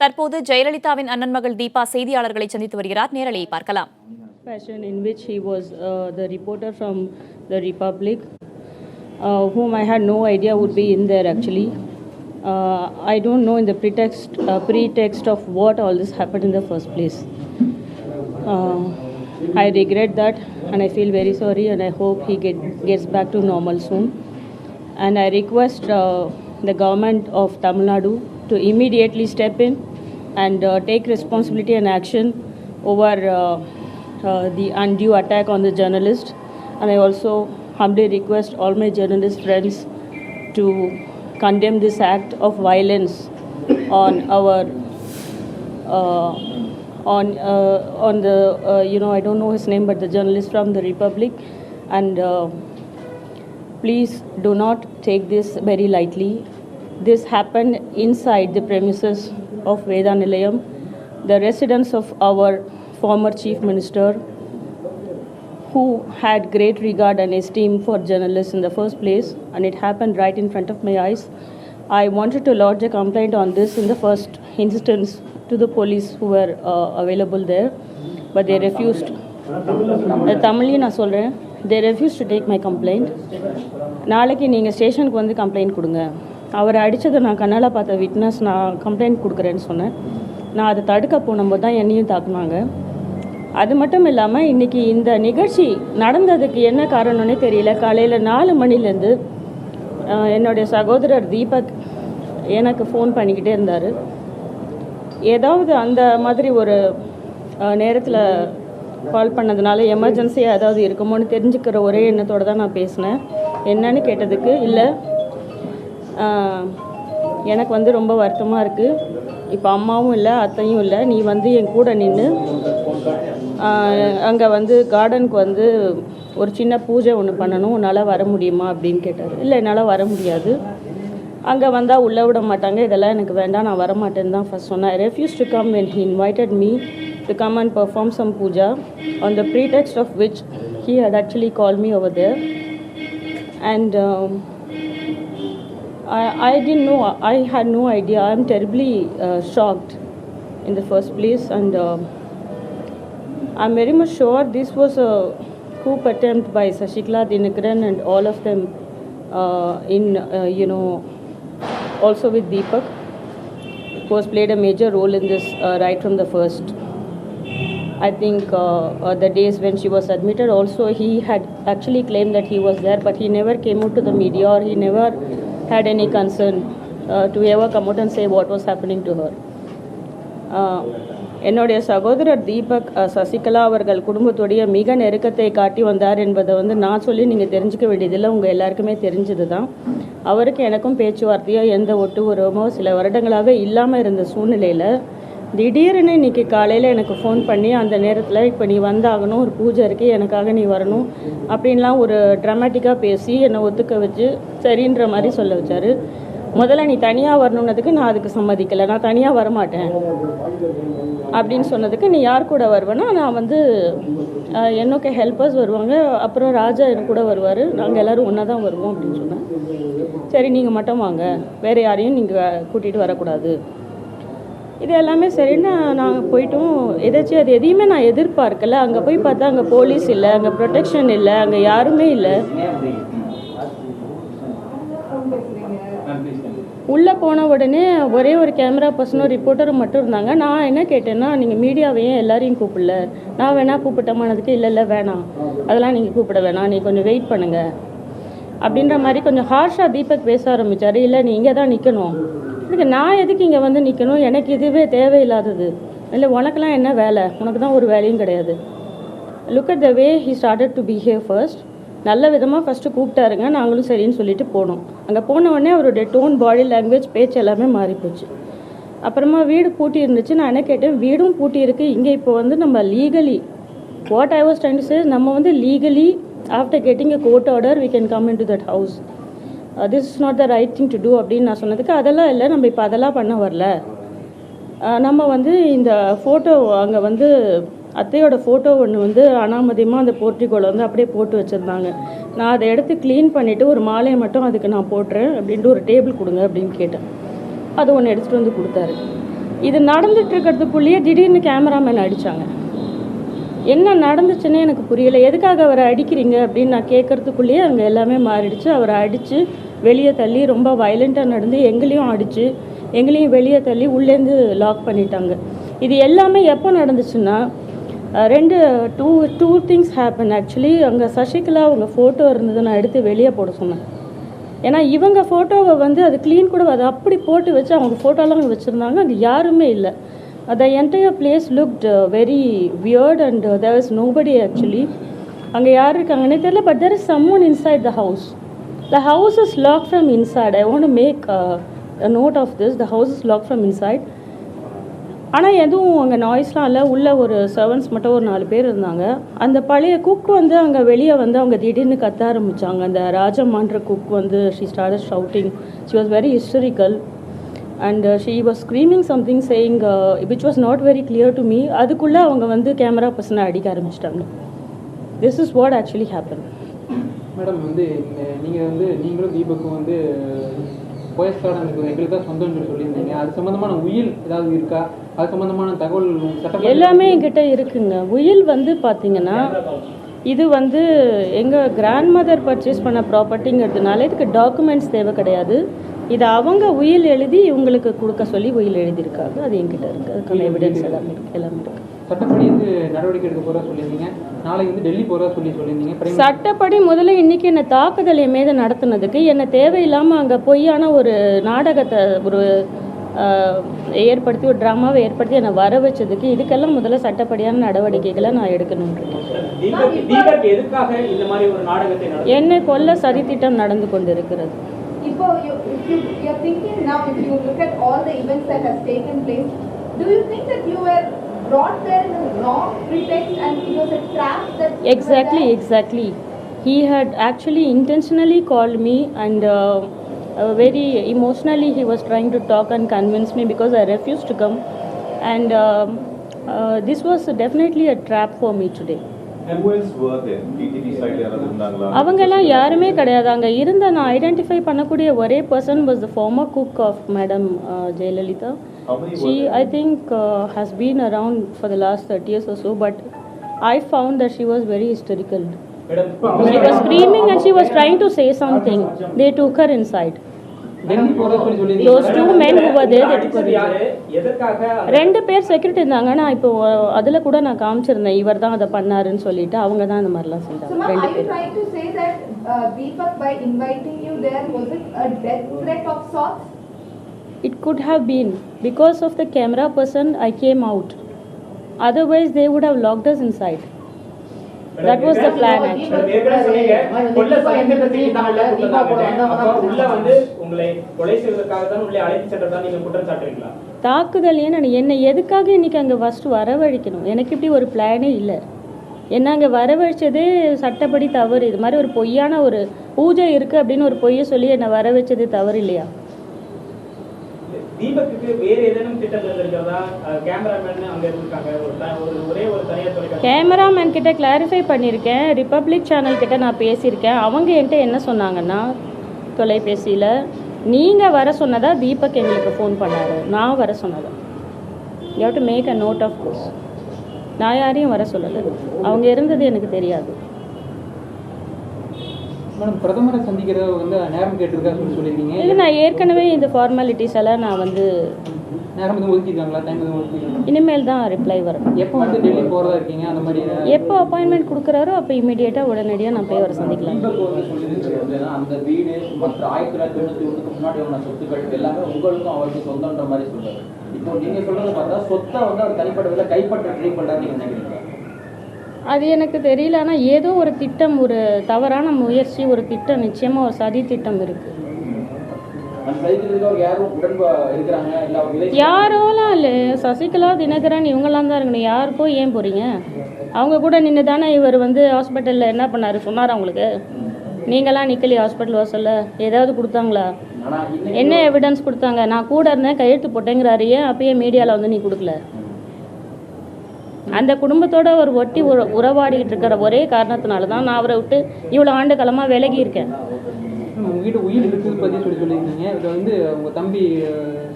தற்போது ஜெயலலிதாவின் அண்ணன் மகள் தீபா செய்தியாளர்களை சந்தித்து வருகிறார். நேரலையை பார்க்கலாம். Fashion in which he was the reporter from the Republic, whom I had no idea would be in there actually. I don't know in the pretext of what all this happened in the first place. I regret that and I feel very sorry and I hope he gets back to normal soon. And I request the government of Tamil Nadu to immediately step in and take responsibility and action over the undue attack on the journalist. And I also humbly request all my journalist friends to condemn this act of violence on our on the I don't know his name, but the journalist from the Republic. And please do not take this very lightly. This happened inside the premises of Vedanilayam, the residence of our former Chief Minister, who had great regard and esteem for journalists in the first place, and it happened right in front of my eyes. I wanted to lodge a complaint on this in the first instance to the police who were available there, but they refused. Tamil நான் சொல்கிறேன், they refused to take my complaint. நாளைக்கு நீங்கள் ஸ்டேஷனுக்கு வந்து complaint கொடுங்க. அவரை அடித்ததை நான் கண்ணால் பார்த்த விட்னஸ், நான் கம்ப்ளைண்ட் கொடுக்குறேன்னு சொன்னேன். நான் அதை தடுக்க போனபோது தான் என்னையும் தாக்குனாங்க. அது மட்டும் இல்லாமல் இன்றைக்கி இந்த நிகழ்ச்சி நடந்ததுக்கு என்ன காரணம்னே தெரியல. காலையில் 4 மணிலேருந்து என்னுடைய சகோதரர் தீபக் எனக்கு ஃபோன் பண்ணிக்கிட்டே இருந்தார். ஏதாவது அந்த மாதிரி ஒரு நேரத்தில் கால் பண்ணதுனால எமர்ஜென்சியாக ஏதாவது இருக்குமோன்னு தெரிஞ்சுக்கிற ஒரே எண்ணத்தோடு தான் நான் பேசினேன். என்னன்னு கேட்டதுக்கு, இல்லை எனக்கு வந்து ரொம்ப வருத்தமாக இருக்குது, இப்போ அம்மாவும் இல்லை அத்தையும் இல்லை, நீ வந்து என் கூட நின்று அங்கே வந்து கார்டனுக்கு வந்து ஒரு சின்ன பூஜை ஒன்று பண்ணணும், உன்னால் வர முடியுமா அப்படின்னு கேட்டார். இல்லை என்னால் வர முடியாது, அங்கே வந்தால் உள்ளே விட மாட்டாங்க, இதெல்லாம் எனக்கு வேண்டாம், நான் வரமாட்டேன்னு தான் ஃபஸ்ட் சொன்னேன். I refused to come when he invited me to come and perform some puja, on the pretext of which he had actually called me over there. And I didn't know, I had no idea. I am terribly shocked in the first place, and I'm very much sure this was a coup attempt by Sashikla, Dinakaran and all of them also with Deepak, who has played a major role in this right from the first. I think the days when she was admitted also, he had actually claimed that he was there, but he never came out to the media, or he never had any concern to ever come out and say what was happening to her. என்னுடைய சகோதரர் தீபக் சசிகலா அவர்கள் குடும்பத்துடைய மிக நெருக்கத்தை காட்டி வந்தார் என்பதை வந்து நான் சொல்லி நீங்கள் தெரிஞ்சுக்க வேண்டியதில்லை, உங்கள் எல்லாருக்குமே தெரிஞ்சது தான். அவருக்கு எனக்கும் பேச்சுவார்த்தையோ எந்த ஒட்டு உறவமோ சில வருடங்களாகவே இல்லாமல் இருந்த சூழ்நிலையில் திடீர்னு இன்றைக்கி காலையில் எனக்கு ஃபோன் பண்ணி, அந்த நேரத்தில் இப்போ நீ வந்தாகணும், ஒரு பூஜை இருக்குது, எனக்காக நீ வரணும் அப்படின்லாம் ஒரு ட்ராமேட்டிக்காக பேசி என்னை ஒத்துக்க வச்சு சரின்ற மாதிரி சொல்ல வச்சார். முதல்ல நீ தனியாக வரணுன்னதுக்கு நான் அதுக்கு சம்மதிக்கலை, நான் தனியாக வரமாட்டேன் அப்படின்னு சொன்னதுக்கு, நீ யார் கூட வருவேன்னா, நான் வந்து என்னோட ஹெல்ப்பர்ஸ் வருவாங்க, அப்புறம் ராஜா என் கூட வருவார், நாங்கள் எல்லோரும் ஒன்றா தான் வருவோம் அப்படின்னு சொன்னேன். சரி நீங்கள் மட்டும் வாங்க, வேறு யாரையும் நீங்கள் கூட்டிகிட்டு வரக்கூடாது. இது எல்லாமே சரின்னு நாங்கள் போயிட்டோம். எதாச்சும் அது எதையுமே நான் எதிர்பார்க்கல. அங்கே போய் பார்த்தா அங்கே போலீஸ் இல்லை, அங்கே ப்ரொடெக்ஷன் இல்லை, அங்கே யாருமே இல்லை. உள்ளே போன உடனே ஒரே ஒரு கேமரா பர்சனும் ரிப்போர்ட்டரும் மட்டும் இருந்தாங்க. நான் என்ன கேட்டேன்னா, நீங்கள் மீடியாவையும் எல்லாரையும் கூப்பிடல, நான் வேணா கூப்பிட்டமானதுக்கு இல்லை வேணாம், அதெல்லாம் நீங்கள் கூப்பிட வேணாம், நீ கொஞ்சம் வெயிட் பண்ணுங்கள் அப்படின்ற மாதிரி கொஞ்சம் ஹார்ஷாக தீபக் பேச ஆரம்பித்தார். இல்லை நீ இங்கே தான் நிற்கணும், இதுக்கு நான் எதுக்கு இங்கே வந்து நிற்கணும், எனக்கு இதுவே தேவையில்லாதது, இல்லை உனக்கெல்லாம் என்ன வேலை, உனக்கு தான் ஒரு வேலையும் கிடையாது. Look at the way he started to behave first. நல்ல விதமாக ஃபஸ்ட்டு கூப்பிட்டாருங்க, நாங்களும் சரின்னு சொல்லிட்டு போனோம். அங்கே போன உடனே அவருடைய டோன், பாடி லாங்குவேஜ், பேச்சு எல்லாமே மாறிப்போச்சு. அப்புறமா வீடு பூட்டி இருந்துச்சு. நான் என்ன கேட்டேன், வீடும் பூட்டி இருக்குது, இங்கே இப்போ வந்து நம்ம legally, what I was trying to say, நம்ம வந்து legally after getting a court order we can come into that house, this is not the right thing to do அப்படின்னு நான் சொன்னதுக்கு, அதெல்லாம் இல்லை, நம்ம இப்போ அதெல்லாம் பண்ண வரல, நம்ம வந்து இந்த ஃபோட்டோ அங்கே வந்து அத்தையோட ஃபோட்டோ ஒன்று வந்து அனாமதியமாக அந்த போர்ட்டிகோவில் வந்து அப்படியே போட்டு வச்சுருந்தாங்க. நான் அதை எடுத்து க்ளீன் பண்ணிவிட்டு ஒரு மாலையை மட்டும் அதுக்கு நான் போட்டுறேன் அப்படின்ட்டு ஒரு டேபிள் கொடுங்க அப்படின்னு கேட்டேன். அது ஒன்று எடுத்துகிட்டு வந்து கொடுத்தாரு. இது நடந்துட்டு இருக்கிறதுக்குள்ளேயே திடீர்னு கேமராமேன் அடித்தாங்க. என்ன நடந்துச்சுன்னே எனக்கு புரியலை. எதுக்காக அவரை அடிக்கிறீங்க அப்படின்னு நான் கேட்குறதுக்குள்ளேயே அங்கே எல்லாமே மாறிடுச்சு. அவரை அடித்து வெளியே தள்ளி ரொம்ப வயலண்ட்டாக நடந்து எங்களையும் அடித்து எங்களையும் வெளியே தள்ளி உள்ளேருந்து லாக் பண்ணிட்டாங்க. இது எல்லாமே எப்போ நடந்துச்சுன்னா டூ திங்ஸ் ஹேப்பன் ஆக்சுவலி. அங்கே சசிகலா அவங்க ஃபோட்டோ இருந்தது, நான் எடுத்து வெளியே போட சொன்னேன். ஏன்னா இவங்க ஃபோட்டோவை வந்து அது க்ளீன் கூட அதை அப்படி போட்டு வச்சு அவங்க ஃபோட்டோலாம் அங்கே வச்சுருந்தாங்க. அது யாருமே இல்லை. The entire place looked very weird and there was nobody actually. அங்கே யார் இருக்காங்கன்னே தெரியல. But there is someone inside the house. The house is locked from inside. I want to make a note of this. The house is locked from inside. ஆனால் எதுவும் அங்கே நாய்ஸ்லாம் இல்லை. உள்ள ஒரு servants மட்டும் ஒரு 4 பேர் இருந்தாங்க. அந்த பழைய குக் வந்து அங்கே வெளியே வந்து அவங்க திடீர்னு கத்த ஆரம்பித்தாங்க. அந்த ராஜம்மான்ற குக் வந்து she started shouting. She was very hysterical and she was screaming something saying which was not very clear to me. அதுக்குள்ளே அவங்க வந்து கேமரா பர்சனை அடிக்க ஆரம்பிச்சிட்டாங்க. This is what actually happened. Madam வந்து நீங்கள் வந்து நீங்களும் தீபக்கும் வந்து போயஸ்கார்டன் எங்களுக்கு தான் சொந்தம்னு சொல்லியிருந்தீங்க. அது சம்மந்தமான உயில் ஏதாவது இருக்கா? அது சம்மந்தமான தகவல் எல்லாமே என்கிட்ட இருக்குங்க. உயில் வந்து பார்த்தீங்கன்னா இது வந்து எங்கள் கிராண்ட் மதர் பர்ச்சேஸ் பண்ண ப்ராப்பர்ட்டிங்கிறதுனால இதுக்கு டாக்குமெண்ட்ஸ் தேவை கிடையாது. இது அவங்க உயில் எழுதி இவங்களுக்கு கொடுக்க சொல்லி உயில் எழுதியிருக்காங்க. அது என்கிட்ட இருக்குது. அதுக்கான எவிடன்ஸ் எல்லாமே இருக்குது. சட்டப்படி வந்து நடவடிக்கை எடுக்க போகிறதா சொல்லியிருந்தீங்க. நாளைக்கு வந்து டெல்லி போகிறதா சொல்லியிருந்தீங்க. சட்டப்படி முதல்ல இன்றைக்கி என்னை தாக்குதல் என் மீது நடத்துனதுக்கு என்னை தேவையில்லாமல் அங்கே பொய்யான ஒரு நாடகத்தை ஏற்படுத்தி ஒரு ட்ராமாவை ஏற்படுத்தி என்னை வர வச்சதுக்கு இதுக்கெல்லாம் முதல்ல சட்டப்படியான நடவடிக்கைகளை நான் எடுக்கணும்னு என்னை கொல்ல சதித்திட்டம் நடந்து கொண்டிருக்கிறது. இப்போ you're thinking now, if you look at all the events that has taken place, do you think that you were brought there in a wrong pretext and it was a trap that exactly he had actually intentionally called me and very emotionally he was trying to talk and convince me because I refused to come and this was definitely a trap for me today. அவங்கெல்லாம் யாருமே கிடையாது. அங்கே இருந்த நான் identify பண்ணக்கூடிய ஒரே person was the former cook of madam Jayalalithaa. She I think has been around for the last 30 years or so, but I found that she was very hysterical. She was screaming and she was trying to say something. They took her inside. Those 2 men who were there, they took her inside. 2 பேர் security இருந்தாங்க. நான் இப்போ அதில் கூட நான் காமிச்சிருந்தேன் இவர் தான் அதை பண்ணாருன்னு சொல்லிட்டு. அவங்க தான் அந்த மாதிரிலாம் செஞ்சாங்க. 2 பேர். trying to say that Deepak by inviting you there was it a death threat of sorts? It could have been. Because of the camera person I came out. Otherwise they would have locked us inside. That was the plan actually. தாக்குதல் என்னை எதுக்காக இன்னைக்கு அங்கே first வரவழைக்கணும்? எனக்கு இப்படி ஒரு பிளானே இல்லை. என்ன அங்கே வரவழைச்சதே சட்டப்படி தவறு. இது மாதிரி ஒரு பொய்யான ஒரு பூஜை இருக்குது அப்படின்னு ஒரு பொய்யை சொல்லி என்னை வரவழைச்சது தவறு இல்லையா? கேமராமேன் கிட்ட கிளாரிஃபை பண்ணியிருக்கேன். ரிப்பப்ளிக் சேனல் கிட்ட நான் பேசியிருக்கேன். அவங்க என்கிட்ட என்ன சொன்னாங்கன்னா தொலைபேசியில் நீங்கள் வர சொன்னதா தீபக் எங்களுக்கு ஃபோன் பண்ணார். நான் வர சொன்னதா. You have to make a note of this. நான் யாரையும் வர சொல்லலை. அவங்க இருந்தது எனக்கு தெரியாது. மேடம் பிரதமரை சந்திக்கிறத வந்து நேரம் கேட்டிருக்கா சொல்லியிருக்கீங்க. இல்லை, நான் ஏற்கனவே இந்த ஃபார்மாலிட்டிஸ் எல்லாம் நான் வந்து நேரம் எதுவும் ஒதுக்கிருக்காங்களா? டைம் எதுவும் ஒதுக்கிருக்காங்க? இனிமேல் தான் ரிப்ளை வரும். எப்போ வந்து டெல்லி போகிறதா இருக்கீங்க? அந்த மாதிரி எப்போ அப்பாயின்மெண்ட் கொடுக்குறாரோ அப்போ இமீடியட்டாக உடனடியாக நான் போய் வர சந்திக்கலாம். அந்த வீடு மற்ற 1991 முன்னாடி உள்ள சொத்துக்கள் எல்லாமே உங்களுக்கும் அவருக்கு சொந்தன்ற மாதிரி சொல்றாரு. இப்போ நீங்க சொல்றது பார்த்தா சொத்தை வந்து அவர் தனிப்பட்ட கைப்பற்ற ட்ரை பண்றாரு நீங்க நினைக்கிறீங்க? அது எனக்கு தெரியல. ஆனால் ஏதோ ஒரு திட்டம், ஒரு தவறான முயற்சி, ஒரு திட்டம், நிச்சயமாக ஒரு சதி திட்டம் இருக்குது. யாரோலாம் இல்லை, சசிகலா, தினகரன் இவங்கெல்லாம் தான் இருக்கணும். யாருக்கோ ஏன் போகிறீங்க? அவங்க கூட நின்று தானே இவர் வந்து ஹாஸ்பிட்டலில் என்ன பண்ணார் சொன்னார். அவங்களுக்கு நீங்களாம் நிக்கலி ஹாஸ்பிட்டல் வாசல்ல ஏதாவது கொடுத்தாங்களா? என்ன எவிடன்ஸ் கொடுத்தாங்க? நான் கூட இருந்தேன், கையெழுத்து போட்டேங்கிறாரு. ஏன் அப்பயே மீடியாவில் வந்து நீ கொடுக்கல? அந்த குடும்பத்தோட ஒரு ஒட்டி உறவாடிக்கிட்டு இருக்கிற ஒரே காரணத்தினால தான் நான் அவரை விட்டு இவ்வளோ ஆண்டு காலமாக விலகி இருக்கேன். உங்ககிட்ட உயில் இருக்குது பற்றி சொல்லியிருந்தீங்க. இதை வந்து உங்கள் தம்பி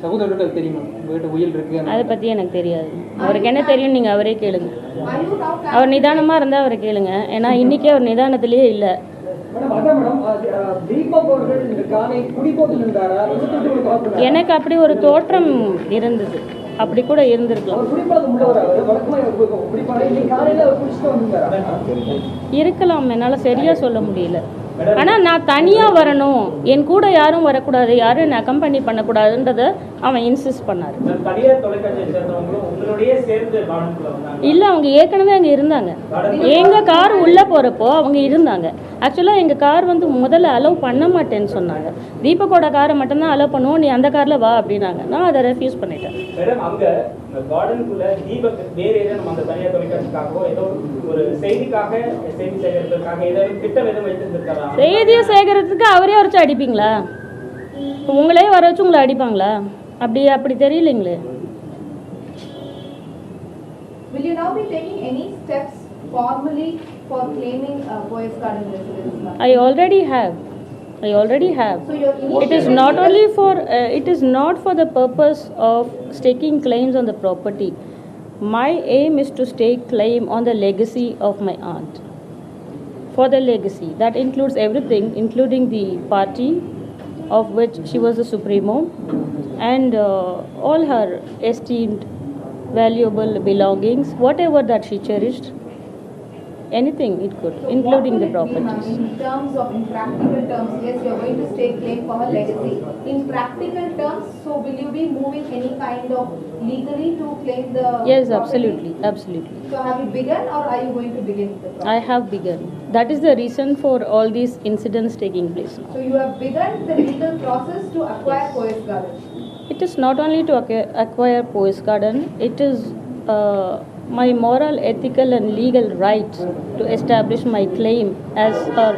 சகோதரருக்கு அது தெரியுமா உங்ககிட்ட உயில் இருக்குது? அதை பற்றி எனக்கு தெரியாது. அவருக்கு என்ன தெரியும் நீங்கள் அவரே கேளுங்க. Are you now அவர் நிதானமாக இருந்தால் அவரை கேளுங்க. ஏன்னா இன்றைக்கே அவர் நிதானத்திலேயே இல்லை. எனக்கு அப்படி ஒரு தோற்றம் இருந்தது. அப்படி கூட இருந்திருக்கலாம். இருக்கலாம், என்னால் சரியாக சொல்ல முடியல. ஆனால் நான் தனியாக வரணும், என் கூட யாரும் வரக்கூடாது, யாரும் என்னை அக்கம்பெனி பண்ணக்கூடாதுன்றதை அவன் இன்சிஸ்ட் பண்ணார். இல்லை, அவங்க ஏற்கனவே அங்கே இருந்தாங்க. எங்கள் கார் உள்ளே போகிறப்போ அவங்க இருந்தாங்க. ஆக்சுவலாக எங்கள் கார் வந்து முதல்ல அலோவ் பண்ண மாட்டேன்னு சொன்னாங்க. தீபக்கோட காரை மட்டும்தான் அலோவ் பண்ணுவோம், நீ அந்த காரில் வா அப்படின்னாங்க. நான் அதை ரெஃப்யூஸ் பண்ணிட்டேன். செய்தியை சேகரிக்கிறதுக்கு அவரே வச்சு அடிப்பீங்களா? உங்களே வர வச்சு உங்களை அடிப்பாங்களா? அப்படி தெரியலைங்களே. Will you now be taking any steps formally for claiming Poyas Garden residence? I already have. So your It is not for the purpose of staking claims on the property. My aim is to stake claim on the legacy of my aunt. For the legacy, that includes everything, including the party of which she was the supremo, and all her esteemed, valuable belongings, whatever that she cherished, anything it could, including the properties. In practical terms, yes, you are going to stake claim for her legacy. In practical terms, so will you be moving any kind of legally to claim the Yes, property? absolutely. So have you begun or are you going to begin the process? I have begun. That is the reason for all these incidents taking place now. So you have begun the legal process to acquire Poyas Garden. It is not only to acquire Poyas Garden, it is my moral, ethical and legal right to establish my claim as her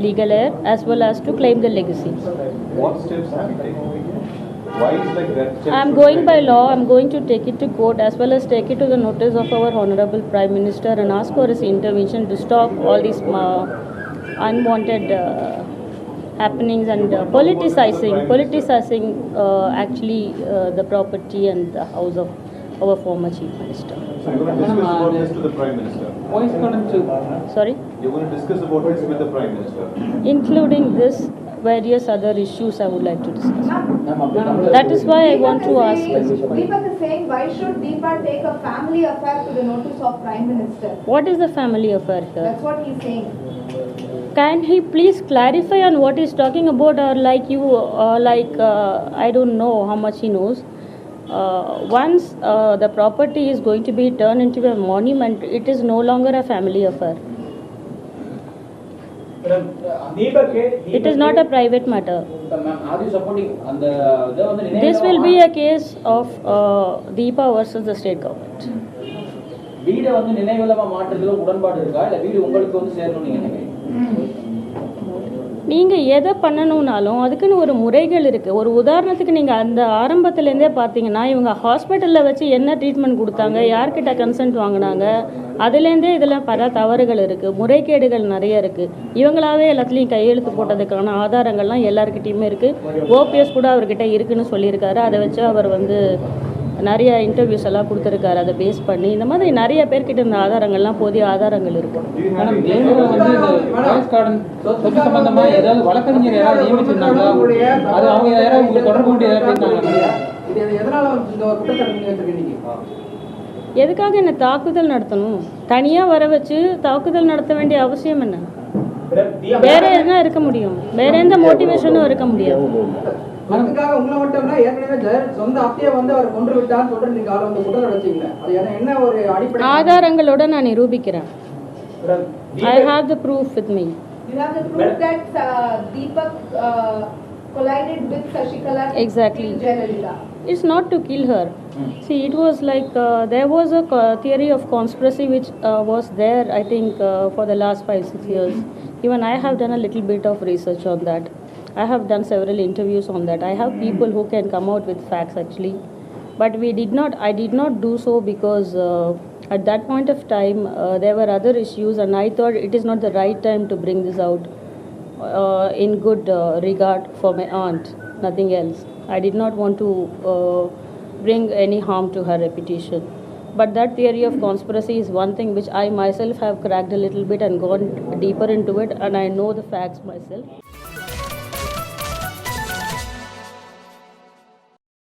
legal heir, as well as to claim the legacy. What steps have you taken? Why is like that? I am going by law. I am going to take it to court, as well as take it to the notice of our Honorable Prime Minister and ask for his intervention to stop all these unwanted happenings and politicizing actually the property and the house of our former Chief Minister. So you're going to discuss about this to the Prime Minister? Poyas Garden Sorry? You're going to discuss about this with the Prime Minister? Including this, various other issues I would like to discuss. That is why I want to ask. Deepak is saying, why should Deepak take a family affair to the notice of Prime Minister? What is the family affair here? That's what he's saying. Can he please clarify on what he's talking about, or I don't know how much he knows. Once the property is going to be turned into a monument, it is no longer a family affair. It is not a private matter. Are you supporting This will be a case of Deepa versus the state government. வீடை வந்து நினைவில்லமா மாற்றுறதுல உடன்பாடு இருக்கா, இல்ல வீடு உங்களுக்கு வந்து சேரணும் நீங்க நினைக்கிறீங்க? நீங்கள் எதை பண்ணணும்னாலும் அதுக்குன்னு ஒரு முறைகள் இருக்குது. ஒரு உதாரணத்துக்கு நீங்கள் அந்த ஆரம்பத்துலேருந்தே பார்த்தீங்கன்னா, இவங்க ஹாஸ்பிட்டலில் வச்சு என்ன ட்ரீட்மெண்ட் கொடுத்தாங்க, யார்கிட்ட கன்சென்ட் வாங்கினாங்க, அதுலேருந்தே இதில் பல தவறுகள் இருக்குது, முறைகேடுகள் நிறைய இருக்குது. இவங்களாவே எல்லாத்துலேயும் கையெழுத்து போட்டதுக்கான ஆதாரங்கள்லாம் எல்லாருக்கிட்டையுமே இருக்குது. ஓபிஎஸ் கூட அவர்கிட்ட இருக்குன்னு சொல்லியிருக்காரு. அதை வச்சு அவர் வந்து நிறைய இன்டர்வியூஸ் எல்லாம் கொடுத்துருக்காரு. அதை பேஸ் பண்ணி இந்த மாதிரி நிறைய பேர்கிட்ட இந்த ஆதாரங்கள்லாம் போதிய ஆதாரங்கள் இருக்கு. மேடம், ஜெயலலிதா வந்து இந்த பாய்ஸ் கார்டன் சொத்து சம்பந்தமா ஏதாவது வழக்கறிஞர் யாராவது நியமிச்சிருந்தாங்களா? அது அவங்க யாராவது உங்களுக்கு தொடர்பு கொண்டு ஏதாவது பேசினாங்களா? எதுக்காக என்ன தாக்குதல் நடத்தணும்? தனியாக வர வச்சு தாக்குதல் நடத்த வேண்டிய அவசியம் என்ன? வேற என்ன இருக்க முடியும்? வேற எந்த மோட்டிவேஷனும் இருக்க முடியாது. உங்களை மட்டும் ஏற்கனவே சொந்த அத்தையை வந்து அவர் கொன்று விட்டான்னு சொல்லிட்டு நீங்க ஆளை வந்து குற்றம் வச்சீங்க. அது என்ன ஒரு அடிப்படை ஆதாரங்களோட நான் நிரூபிக்கிறேன். I have the proof with me. You have the proof that Deepak collided with Shashikala. Exactly. Jayalalitha. It's not to kill her. See, it was like there was a theory of conspiracy which was there, I think, for the last 5-6 years. Even I have done a little bit of research on that. I have done several interviews on that. I have people who can come out with facts actually. But I did not do so because at that point of time there were other issues, and I thought it is not the right time to bring this out in good regard for my aunt, nothing else. I did not want to bring any harm to her reputation. But that theory of conspiracy is one thing which I myself have cracked a little bit and gone deeper into it, and I know the facts myself.